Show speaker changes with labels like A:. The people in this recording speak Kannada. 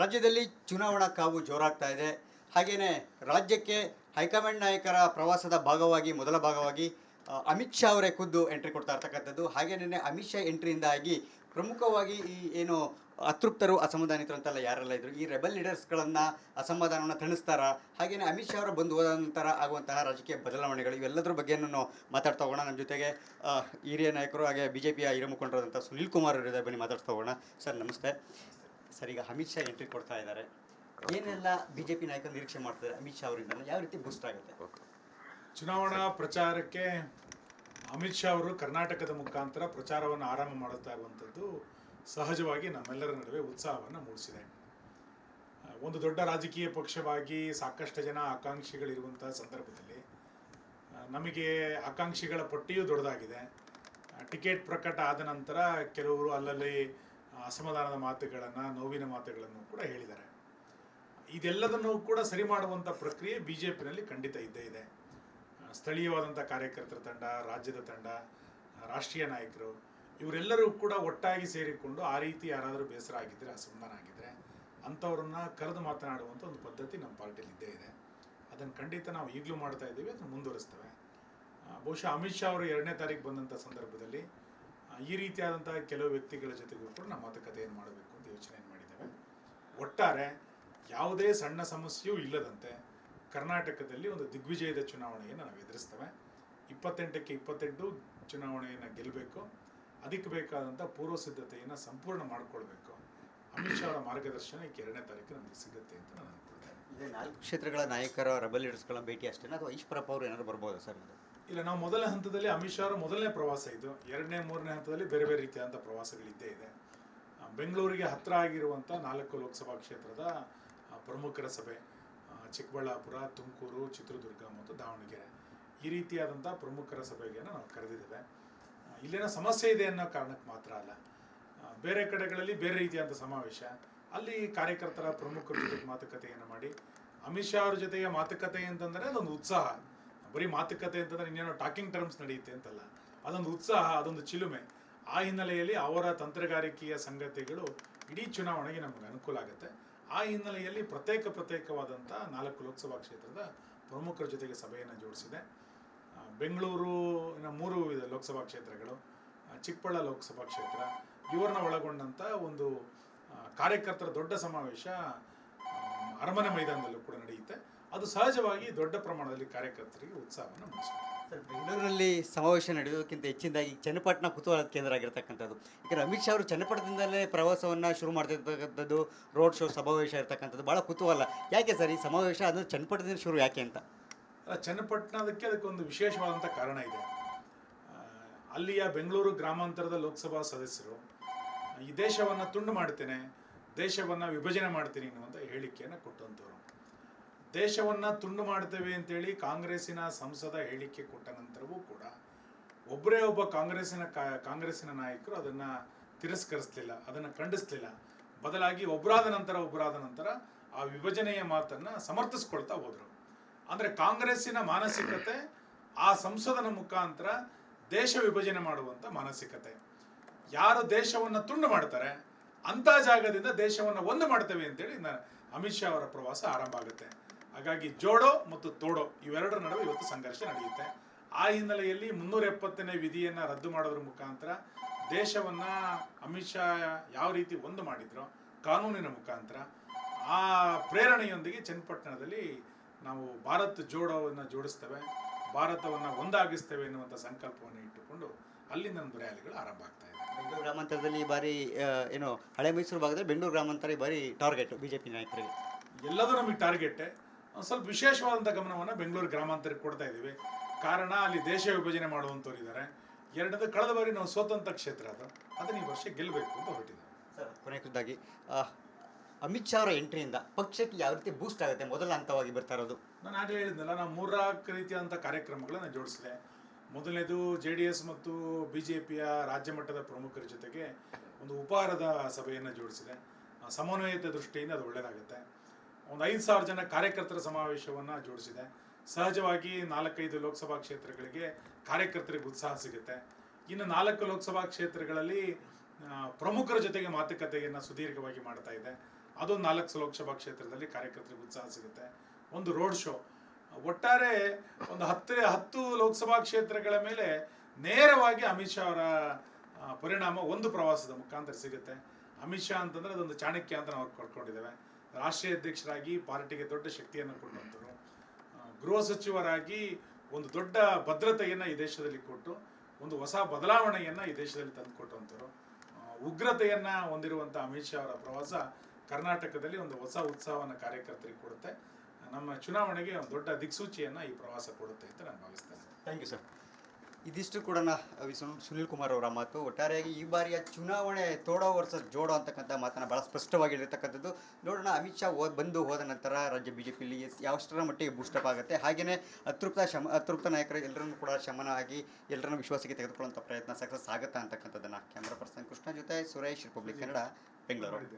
A: ರಾಜ್ಯದಲ್ಲಿ ಚುನಾವಣಾ ಕಾವು ಜೋರಾಗ್ತಾ ಇದೆ. ಹಾಗೆಯೇ ರಾಜ್ಯಕ್ಕೆ ಹೈಕಮಾಂಡ್ ನಾಯಕರ ಪ್ರವಾಸದ ಭಾಗವಾಗಿ ಮೊದಲ ಭಾಗವಾಗಿ ಅಮಿತ್ ಶಾ ಅವರೇ ಖುದ್ದು ಎಂಟ್ರಿ ಕೊಡ್ತಾ ಇರ್ತಕ್ಕಂಥದ್ದು. ಹಾಗೆಯೇ ಅಮಿತ್ ಶಾ ಎಂಟ್ರಿಯಿಂದಾಗಿ ಪ್ರಮುಖವಾಗಿ ಈ ಏನು ಅತೃಪ್ತರು ಅಸಮಾಧಾನಿತರು ಅಂತೆಲ್ಲ ಯಾರೆಲ್ಲ ಇದ್ರು, ಈ ರೆಬಲ್ ಲೀಡರ್ಸ್ಗಳನ್ನು ಅಸಮಾಧಾನವನ್ನು ತಣಿಸ್ತಾರ, ಹಾಗೆಯೇ ಅಮಿತ್ ಶಾ ಅವರ ಬಂದು ಹೋದ ನಂತರ ಆಗುವಂತಹ ರಾಜಕೀಯ ಬದಲಾವಣೆಗಳು ಇವೆಲ್ಲದರ ಬಗ್ಗೆನೂ ಮಾತಾಡ್ತಾ ಹೋಗೋಣ. ನಮ್ಮ ಜೊತೆಗೆ ಹಿರಿಯ ನಾಯಕರು ಹಾಗೆ BJPಯ ಹಿರಿಯ ಮುಖಂಡರಾದಂಥ ಸುನೀಲ್ ಕುಮಾರ್ ಅವರಿದ್ದಾರೆ, ಬನ್ನಿ ಮಾತಾಡ್ತಾ ಹೋಗೋಣ. ಸರ್ ನಮಸ್ತೆ. ಸರ್, ಈಗ ಅಮಿತ್ ಶಾ ಎಂಟ್ರಿ ಕೊಡ್ತಾ ಇದ್ದಾರೆ, ಏನೆಲ್ಲ BJP ನಾಯಕರು ನಿರೀಕ್ಷೆ ಮಾಡ್ತಾರೆ ಅಮಿತ್ ಶಾ ಅವರಿಂದ, ಯಾವ ರೀತಿ ಬೂಸ್ಟ್ ಆಗುತ್ತೆ?
B: ಚುನಾವಣಾ ಪ್ರಚಾರಕ್ಕೆ ಅಮಿತ್ ಶಾ ಅವರು ಕರ್ನಾಟಕದ ಮುಖಾಂತರ ಪ್ರಚಾರವನ್ನು ಆರಂಭ ಮಾಡುತ್ತಾ ಇರುವಂಥದ್ದು ಸಹಜವಾಗಿ ನಮ್ಮೆಲ್ಲರ ನಡುವೆ ಉತ್ಸಾಹವನ್ನು ಮೂಡಿಸಿದೆ. ಒಂದು ದೊಡ್ಡ ರಾಜಕೀಯ ಪಕ್ಷವಾಗಿ ಸಾಕಷ್ಟು ಜನ ಆಕಾಂಕ್ಷಿಗಳಿರುವಂಥ ಸಂದರ್ಭದಲ್ಲಿ ನಮಗೆ ಆಕಾಂಕ್ಷಿಗಳ ಪಟ್ಟಿಯೂ ದೊಡ್ಡದಾಗಿದೆ. ಟಿಕೆಟ್ ಪ್ರಕಟ ಆದ ನಂತರ ಕೆಲವರು ಅಲ್ಲಲ್ಲಿ ಅಸಮಾಧಾನದ ಮಾತುಗಳನ್ನು, ನೋವಿನ ಮಾತುಗಳನ್ನು ಕೂಡ ಹೇಳಿದ್ದಾರೆ. ಇದೆಲ್ಲದನ್ನು ಕೂಡ ಸರಿ ಮಾಡುವಂಥ ಪ್ರಕ್ರಿಯೆ BJPನಲ್ಲಿ ಖಂಡಿತ ಇದ್ದೇ ಇದೆ. ಸ್ಥಳೀಯವಾದಂಥ ಕಾರ್ಯಕರ್ತರ ತಂಡ, ರಾಜ್ಯದ ತಂಡ, ರಾಷ್ಟ್ರೀಯ ನಾಯಕರು ಇವರೆಲ್ಲರೂ ಕೂಡ ಒಟ್ಟಾಗಿ ಸೇರಿಕೊಂಡು ಆ ರೀತಿ ಯಾರಾದರೂ ಬೇಸರ ಆಗಿದ್ದರೆ, ಅಸಮಾಧಾನ ಆಗಿದ್ದರೆ ಅಂಥವ್ರನ್ನ ಕರೆದು ಮಾತನಾಡುವಂಥ ಒಂದು ಪದ್ಧತಿ ನಮ್ಮ ಪಾರ್ಟಿಯಲ್ಲಿ ಇದ್ದೇ ಇದೆ. ಅದನ್ನು ಖಂಡಿತ ನಾವು ಈಗಲೂ ಮಾಡ್ತಾ ಇದ್ದೀವಿ, ಅದನ್ನು ಮುಂದುವರಿಸ್ತೇವೆ. ಬಹುಶಃ ಅಮಿತ್ ಶಾ ಅವರು 2ನೇ ತಾರೀಕು ಬಂದಂಥ ಸಂದರ್ಭದಲ್ಲಿ ಈ ರೀತಿಯಾದಂಥ ಕೆಲವು ವ್ಯಕ್ತಿಗಳ ಜೊತೆಗೂ ಕೂಡ ನಾವು ಮಾತುಕತೆಯನ್ನು ಮಾಡಬೇಕು ಅಂತ ಯೋಚನೆಯನ್ನು ಮಾಡಿದ್ದೇವೆ. ಒಟ್ಟಾರೆ ಯಾವುದೇ ಸಣ್ಣ ಸಮಸ್ಯೆಯೂ ಇಲ್ಲದಂತೆ ಕರ್ನಾಟಕದಲ್ಲಿ ಒಂದು ದಿಗ್ವಿಜಯದ ಚುನಾವಣೆಯನ್ನು ನಾವು ಎದುರಿಸ್ತೇವೆ. 28ಕ್ಕೆ 28 ಚುನಾವಣೆಯನ್ನು ಗೆಲ್ಲಬೇಕು. ಅದಕ್ಕೆ ಬೇಕಾದಂಥ ಪೂರ್ವ ಸಿದ್ಧತೆಯನ್ನು ಸಂಪೂರ್ಣ ಮಾಡಿಕೊಳ್ಬೇಕು. ಅಮಿತ್ ಶಾ ಅವರ ಮಾರ್ಗದರ್ಶನ 2ನೇ ತಾರೀಕು ನಮಗೆ ಸಿಗುತ್ತೆ ಅಂತ ನಾನು ಅನ್ಕೊಳ್ತೇನೆ.
A: ಇದೇ 4 ಕ್ಷೇತ್ರಗಳ ನಾಯಕರ ರೆಬಲ್ ಲೀಡರ್ಸ್ಗಳ ಭೇಟಿ ಅಷ್ಟೇನಾ, ಅಥವಾ ಈಶ್ವರಪ್ಪ ಅವರು ಏನಾದ್ರು ಬರ್ಬೋದಾ ಸರ್?
B: ಇಲ್ಲ, ನಾವು ಮೊದಲ ಹಂತದಲ್ಲಿ ಅಮಿತ್ ಶಾ ಅವರ ಮೊದಲನೇ ಪ್ರವಾಸ ಇದು. 2ನೇ 3ನೇ ಹಂತದಲ್ಲಿ ಬೇರೆ ಬೇರೆ ರೀತಿಯಾದಂಥ ಪ್ರವಾಸಗಳಿದ್ದೇ ಇದೆ. ಬೆಂಗಳೂರಿಗೆ ಹತ್ತಿರ ಆಗಿರುವಂಥ 4 ಲೋಕಸಭಾ ಕ್ಷೇತ್ರದ ಪ್ರಮುಖರ ಸಭೆ, ಚಿಕ್ಕಬಳ್ಳಾಪುರ, ತುಮಕೂರು, ಚಿತ್ರದುರ್ಗ ಮತ್ತು ದಾವಣಗೆರೆ, ಈ ರೀತಿಯಾದಂಥ ಪ್ರಮುಖರ ಸಭೆಗೆ ನಾವು ಕರೆದಿದ್ದೇವೆ. ಇಲ್ಲಿನ ಸಮಸ್ಯೆ ಇದೆ ಅನ್ನೋ ಕಾರಣಕ್ಕೆ ಮಾತ್ರ ಅಲ್ಲ, ಬೇರೆ ಕಡೆಗಳಲ್ಲಿ ಬೇರೆ ರೀತಿಯಾದಂಥ ಸಮಾವೇಶ, ಅಲ್ಲಿ ಕಾರ್ಯಕರ್ತರ ಪ್ರಮುಖರ ಜೊತೆಗೆ ಮಾತುಕತೆಯನ್ನು ಮಾಡಿ, ಅಮಿತ್ ಶಾ ಅವ್ರ ಜೊತೆಗೆ ಮಾತುಕತೆ ಅಂತಂದರೆ ಅದೊಂದು ಉತ್ಸಾಹ. ಬರೀ ಮಾತುಕತೆ ಅಂತಂದರೆ ಇನ್ನೇನೋ ಟಾಕಿಂಗ್ ಟರ್ಮ್ಸ್ ನಡೆಯುತ್ತೆ ಅಂತಲ್ಲ, ಅದೊಂದು ಉತ್ಸಾಹ, ಅದೊಂದು ಚಿಲುಮೆ. ಆ ಹಿನ್ನೆಲೆಯಲ್ಲಿ ಅವರ ತಂತ್ರಗಾರಿಕೆಯ ಸಂಗತಿಗಳು ಇಡೀ ಚುನಾವಣೆಗೆ ನಮಗೆ ಅನುಕೂಲ ಆಗುತ್ತೆ. ಆ ಹಿನ್ನೆಲೆಯಲ್ಲಿ ಪ್ರತ್ಯೇಕವಾದಂಥ 4 ಲೋಕಸಭಾ ಕ್ಷೇತ್ರದ ಪ್ರಮುಖರ ಜೊತೆಗೆ ಸಭೆಯನ್ನು ಜೋಡಿಸಿದೆ. ಬೆಂಗಳೂರಿನ 3 ಲೋಕಸಭಾ ಕ್ಷೇತ್ರಗಳು, ಚಿಕ್ಕಬಳ್ಳಾಪುರ ಲೋಕಸಭಾ ಕ್ಷೇತ್ರ, ಇವರನ್ನ ಒಳಗೊಂಡಂಥ ಒಂದು ಕಾರ್ಯಕರ್ತರ ದೊಡ್ಡ ಸಮಾವೇಶ ಅರಮನೆ ಮೈದಾನದಲ್ಲೂ ಕೂಡ ನಡೆಯುತ್ತೆ. ಅದು ಸಹಜವಾಗಿ ದೊಡ್ಡ ಪ್ರಮಾಣದಲ್ಲಿ ಕಾರ್ಯಕರ್ತರಿಗೆ ಉತ್ಸಾಹವನ್ನು ಮೂಡಿಸುತ್ತೆ.
A: ಸರ್, ಬೆಂಗಳೂರಲ್ಲಿ ಸಮಾವೇಶ ನಡೆಯೋದಕ್ಕಿಂತ ಹೆಚ್ಚಿನದಾಗಿ ಚನ್ನಪಟ್ಟಣ ಕುತೂಹಲದ ಕೇಂದ್ರ ಆಗಿರ್ತಕ್ಕಂಥದ್ದು. ಈಗ ಅಮಿತ್ ಶಾ ಅವರು ಚನ್ನಪಟ್ಟಣದಿಂದಲೇ ಪ್ರವಾಸವನ್ನು ಶುರು ಮಾಡ್ತಿರ್ತಕ್ಕಂಥದ್ದು, ರೋಡ್ ಶೋ, ಸಮಾವೇಶ ಇರ್ತಕ್ಕಂಥದ್ದು ಭಾಳ ಕುತೂಹಲ. ಯಾಕೆ ಸರ್ ಈ ಸಮಾವೇಶ ಅದು ಚನ್ನಪಟ್ಟಣದಿಂದ ಶುರು ಯಾಕೆ ಅಂತ?
B: ಚನ್ನಪಟ್ಟಣದಕ್ಕೆ ಅದಕ್ಕೊಂದು ವಿಶೇಷವಾದಂಥ ಕಾರಣ ಇದೆ. ಅಲ್ಲಿಯ ಬೆಂಗಳೂರು ಗ್ರಾಮಾಂತರದ ಲೋಕಸಭಾ ಸದಸ್ಯರು ಈ ದೇಶವನ್ನು ತುಂಡು ಮಾಡ್ತೇನೆ, ದೇಶವನ್ನು ವಿಭಜನೆ ಮಾಡ್ತೀನಿ ಎನ್ನುವಂಥ ಹೇಳಿಕೆಯನ್ನು ಕೊಟ್ಟಂಥವ್ರು. ದೇಶವನ್ನು ತುಂಡು ಮಾಡ್ತೇವೆ ಅಂತೇಳಿ ಕಾಂಗ್ರೆಸ್ಸಿನ ಸಂಸದ ಹೇಳಿಕೆ ಕೊಟ್ಟ ನಂತರವೂ ಕೂಡ ಒಬ್ಬರೇ ಒಬ್ಬ ಕಾಂಗ್ರೆಸ್ಸಿನ ನಾಯಕರು ಅದನ್ನು ತಿರಸ್ಕರಿಸಲಿಲ್ಲ, ಅದನ್ನು ಖಂಡಿಸಲಿಲ್ಲ. ಬದಲಾಗಿ ಒಬ್ಬರಾದ ನಂತರ ಆ ವಿಭಜನೆಯ ಮಾತನ್ನು ಸಮರ್ಥಿಸ್ಕೊಳ್ತಾ ಹೋದರು. ಅಂದರೆ ಕಾಂಗ್ರೆಸ್ಸಿನ ಮಾನಸಿಕತೆ ಆ ಸಂಸದನ ಮುಖಾಂತರ ದೇಶ ವಿಭಜನೆ ಮಾಡುವಂಥ ಮಾನಸಿಕತೆ. ಯಾರು ದೇಶವನ್ನು ತುಂಡು ಮಾಡ್ತಾರೆ ಅಂಥ ಜಾಗದಿಂದ ದೇಶವನ್ನು ಒಂದು ಮಾಡ್ತೇವೆ ಅಂತೇಳಿ ಅಮಿತ್ ಶಾ ಅವರ ಪ್ರವಾಸ ಆರಂಭ ಆಗುತ್ತೆ. ಹಾಗಾಗಿ ಜೋಡೋ ಮತ್ತು ತೋಡೋ ಇವೆರಡರ ನಡುವೆ ಇವತ್ತು ಸಂಘರ್ಷ ನಡೆಯುತ್ತೆ. ಆ ಹಿನ್ನೆಲೆಯಲ್ಲಿ 370ನೇ ವಿಧಿಯನ್ನು ರದ್ದು ಮಾಡೋದ್ರ ಮುಖಾಂತರ ದೇಶವನ್ನು ಅಮಿತ್ ಶಾ ಯಾವ ರೀತಿ ಒಂದು ಮಾಡಿದ್ರೋ ಕಾನೂನಿನ ಮುಖಾಂತರ, ಆ ಪ್ರೇರಣೆಯೊಂದಿಗೆ ಚನ್ನಪಟ್ಟಣದಲ್ಲಿ ನಾವು ಭಾರತ್ ಜೋಡೋವನ್ನು ಜೋಡಿಸ್ತೇವೆ, ಭಾರತವನ್ನು ಒಂದಾಗಿಸ್ತೇವೆ ಎನ್ನುವಂಥ ಸಂಕಲ್ಪವನ್ನು ಇಟ್ಟುಕೊಂಡು ಅಲ್ಲಿಂದ ನಮ್ಮ ರ್ಯಾಲಿಗಳು ಆರಂಭ ಆಗ್ತಾ ಇದೆ.
A: ಬೆಂಗಳೂರು ಗ್ರಾಮಾಂತರದಲ್ಲಿ ಈ ಬಾರಿ ಏನು ಹಳೆ ಮೈಸೂರು ಭಾಗದಲ್ಲಿ ಬೆಂಗಳೂರು ಗ್ರಾಮಾಂತರ ಈ ಬಾರಿ ಟಾರ್ಗೆಟ್ BJP ನಾಯಕರಿಗೆ.
B: ಎಲ್ಲದೂ ನಮಗೆ ಟಾರ್ಗೆಟ್ಟೆ. ಸ್ವಲ್ಪ ವಿಶೇಷವಾದಂಥ ಗಮನವನ್ನು ಬೆಂಗಳೂರು ಗ್ರಾಮಾಂತರಕ್ಕೆ ಕೊಡ್ತಾ ಇದ್ದೀವಿ. ಕಾರಣ ಅಲ್ಲಿ ದೇಶ ವಿಭಜನೆ ಮಾಡುವಂಥವ್ರು ಇದ್ದಾರೆ. ಎರಡನೇದು, ಕಳೆದ ಬಾರಿ ನಾವು ಸೋತಂಥ ಕ್ಷೇತ್ರ ಅದನ್ನು ಈ ವರ್ಷ ಗೆಲ್ಲಬೇಕು ಅಂತ ಹೊರಟಿದ್ದಾರೆ.
A: ಸರ್, ಕೊನೆಯದಾಗಿ ಅಮಿತ್ ಶಾ ಅವರ ಎಂಟ್ರಿಯಿಂದ ಪಕ್ಷಕ್ಕೆ ಯಾವ ರೀತಿ ಬೂಸ್ಟ್ ಆಗುತ್ತೆ? ಮೊದಲ ಹಂತವಾಗಿ ಬರ್ತಾ ಇರೋದು,
B: ನಾನು ಆಗಲೇ ಹೇಳಿದ್ನಲ್ಲ, ನಾವು 3 ರೀತಿಯಾದಂಥ ಕಾರ್ಯಕ್ರಮಗಳನ್ನು ಜೋಡಿಸಿದೆ. ಮೊದಲನೇದು JDS ಮತ್ತು BJPಯ ರಾಜ್ಯ ಮಟ್ಟದ ಪ್ರಮುಖರ ಜೊತೆಗೆ ಒಂದು ಉಪಹಾರದ ಸಭೆಯನ್ನು ಜೋಡಿಸಿದೆ. ಸಮನ್ವಯತೆ ದೃಷ್ಟಿಯಿಂದ ಅದು ಒಳ್ಳೆಯದಾಗುತ್ತೆ. ಒಂದು 5,000 ಜನ ಕಾರ್ಯಕರ್ತರ ಸಮಾವೇಶವನ್ನು ಜೋಡಿಸಿದೆ. ಸಹಜವಾಗಿ 4-5 ಲೋಕಸಭಾ ಕ್ಷೇತ್ರಗಳಿಗೆ ಕಾರ್ಯಕರ್ತರಿಗೆ ಉತ್ಸಾಹ ಸಿಗುತ್ತೆ. ಇನ್ನು 4 ಲೋಕಸಭಾ ಕ್ಷೇತ್ರಗಳಲ್ಲಿ ಪ್ರಮುಖರ ಜೊತೆಗೆ ಮಾತುಕತೆಯನ್ನು ಸುದೀರ್ಘವಾಗಿ ಮಾಡ್ತಾ ಇದೆ. ಅದೊಂದು 4 ಲೋಕಸಭಾ ಕ್ಷೇತ್ರದಲ್ಲಿ ಕಾರ್ಯಕರ್ತರಿಗೆ ಉತ್ಸಾಹ ಸಿಗುತ್ತೆ. ಒಂದು ರೋಡ್ ಶೋ, ಒಟ್ಟಾರೆ ಒಂದು 10 ಲೋಕಸಭಾ ಕ್ಷೇತ್ರಗಳ ಮೇಲೆ ನೇರವಾಗಿ ಅಮಿತ್ ಶಾ ಅವರ ಪರಿಣಾಮ ಒಂದು ಪ್ರವಾಸದ ಮುಖಾಂತರ ಸಿಗುತ್ತೆ. ಅಮಿತ್ ಶಾ ಅಂತಂದ್ರೆ ಅದೊಂದು ಚಾಣಕ್ಯ ಅಂತ ನಾವು ಕಳ್ಕೊಂಡಿದ್ದೇವೆ. ರಾಷ್ಟ್ರೀಯ ಅಧ್ಯಕ್ಷರಾಗಿ ಪಾರ್ಟಿಗೆ ದೊಡ್ಡ ಶಕ್ತಿಯನ್ನು ಕೊಟ್ಟಂಥವ್ರು, ಗೃಹ ಸಚಿವರಾಗಿ ಒಂದು ದೊಡ್ಡ ಭದ್ರತೆಯನ್ನು ಈ ದೇಶದಲ್ಲಿ ಕೊಟ್ಟು ಒಂದು ಹೊಸ ಬದಲಾವಣೆಯನ್ನು ಈ ದೇಶದಲ್ಲಿ ತಂದುಕೊಟ್ಟಂಥವ್ರು. ಉಗ್ರತೆಯನ್ನು ಹೊಂದಿರುವಂಥ ಅಮಿತ್ ಶಾ ಅವರ ಪ್ರವಾಸ ಕರ್ನಾಟಕದಲ್ಲಿ ಒಂದು ಹೊಸ ಉತ್ಸಾಹವನ್ನು ಕಾರ್ಯಕರ್ತರಿಗೆ ಕೊಡುತ್ತೆ. ನಮ್ಮ ಚುನಾವಣೆಗೆ ಒಂದು ದೊಡ್ಡ ದಿಕ್ಸೂಚಿಯನ್ನು ಈ ಪ್ರವಾಸ ಕೊಡುತ್ತೆ ಅಂತ ನಾನು ಭಾವಿಸ್ತೇನೆ.
A: Thank you sir. ಇದಿಷ್ಟು ಕೂಡ ಸುನಿಲ್ ಕುಮಾರ್ ಅವರ ಮಾತು. ಒಟ್ಟಾರೆಯಾಗಿ ಈ ಬಾರಿಯ ಚುನಾವಣೆ ತೋಡೋ ವರ್ಸಸ್ ಜೋಡೋ ಅಂತಕ್ಕಂಥ ಮಾತನ್ನು ಭಾಳ ಸ್ಪಷ್ಟವಾಗಿ ಹೇಳಿರ್ತಕ್ಕಂಥದ್ದು. ನೋಡೋಣ ಅಮಿತ್ ಶಾ ಹೋದ ನಂತರ ರಾಜ್ಯ ಬಿಜೆಪಿಯಲ್ಲಿ ಯಾವಷ್ಟರ ಮಟ್ಟಿಗೆ ಬೂಸ್ಟಪ್ ಆಗುತ್ತೆ. ಹಾಗೆಯೇ ಅತೃಪ್ತ ನಾಯಕರು ಎಲ್ಲರನ್ನೂ ಕೂಡ ಶಮನ ಆಗಿ ಎಲ್ಲರನ್ನೂ ವಿಶ್ವಾಸಕ್ಕೆ ತೆಗೆದುಕೊಳ್ಳುವಂಥ ಪ್ರಯತ್ನ ಸಕ್ಸಸ್ ಆಗುತ್ತಾ ಅಂತಕ್ಕಂಥದ್ದನ್ನು ಕ್ಯಾಮ್ರಾ ಪರ್ಸನ್ ಕೃಷ್ಣ ಜೊತೆ ಸುರೇಶ್, ರಿಪಬ್ಲಿಕ್ ಕನ್ನಡ, ಬೆಂಗಳೂರು.